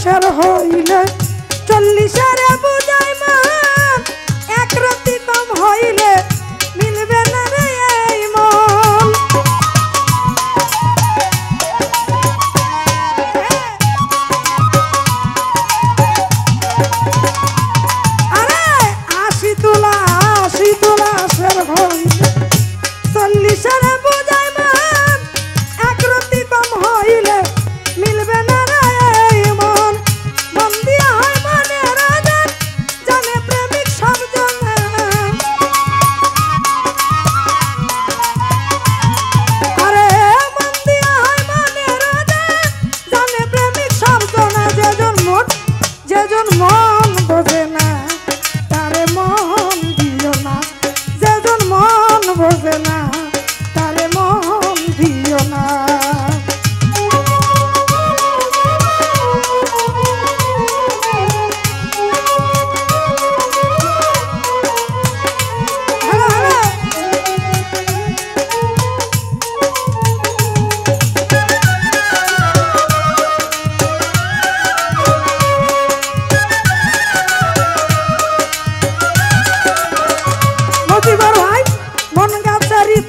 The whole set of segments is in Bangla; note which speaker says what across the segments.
Speaker 1: তোলাশের হইলে 40-এর বুঝাই মান এক রতি কম হইলে মিলবে না রে এই মন আরে 80 তোলাশের হইলে 40-এর বুঝাই মান এক রতি কম হইলে মিলবে না রে এই মন মন দিয়া হয় মনে রাজা জানে প্রেমিক সব জনে আরে মন দিয়া হয় মনে রাজা জানে প্রেমিক সব জনে যেজন মন বোঝে না তারে মন দিও না যেজন মন বোঝে না তারে মন দিও না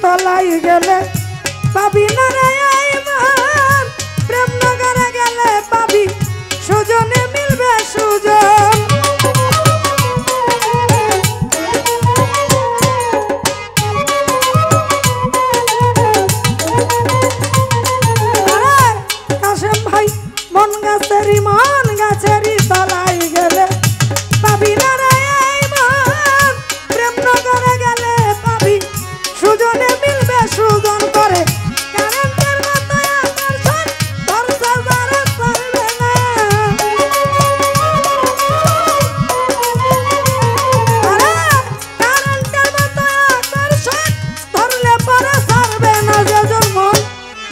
Speaker 1: তলাই গেলে পাবি না রে মান প্রেম নগরে গেলে পাবি সুজনে মিলবে সুজন কাশেম ভাই মন গাছেরই তলাই গেলে পাবি না রে মান প্রেম নগরে গেলে পাবি সুজনে মিলবে সুজন করে কারেন্টের মতো আকর্ষণ ধরছে যারা ছাড়বে না আরে কারেন্টের মতো আকর্ষণ ধরলে পরে ছাড়বে না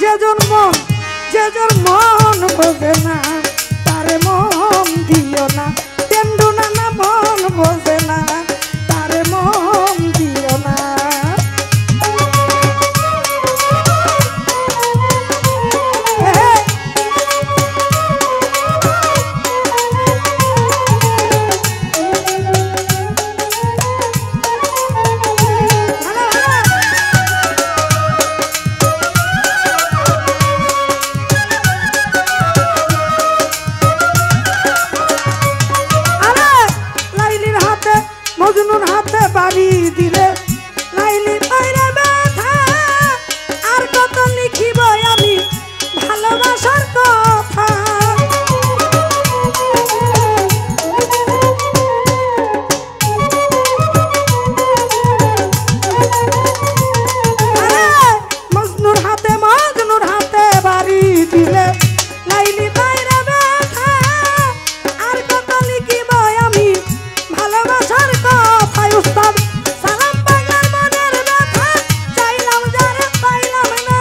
Speaker 1: যেজন মন বোঝে না তারে মন দিও না তেন্দু না মন বোঝে না তারে মন দিও না মজনুর হাতে বাড়ি দিলে লাইলি পাইরে ব্যথা আর কত লিখিব আমি ভালোবাসার কথা মজনুর হাতে বাড়ি দিলে লাইলি পাইরে ব্যথা আর কত লিখিব আমি ভালোবাসার কথায় উস্তাদ সালাম পাগলার মনের ব্যথা চাইলাম যারে পাইলাম না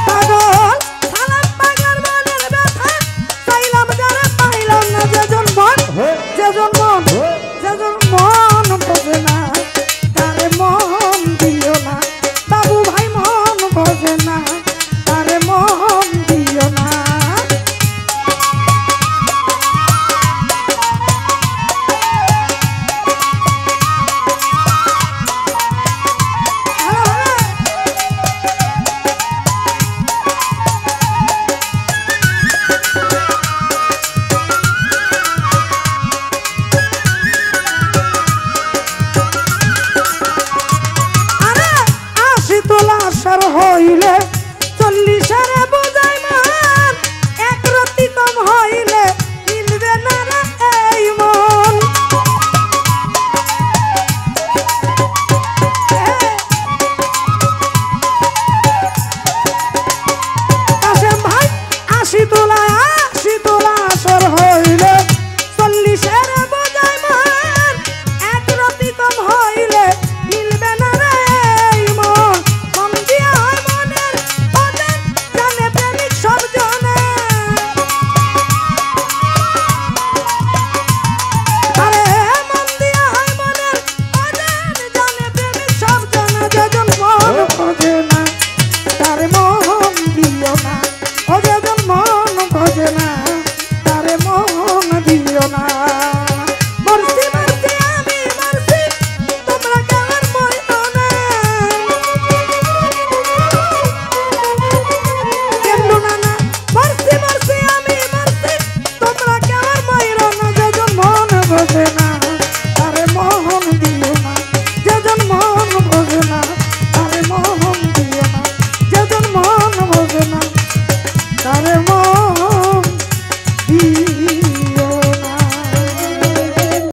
Speaker 1: পাগল সালাম পাগলার মনের ব্যথা চাইলাম যারে পাইলাম না যেজন মন বোঝে না তারে মন দিও না বাবু ভাই মন বোঝে না তারে মন দিও না হইলে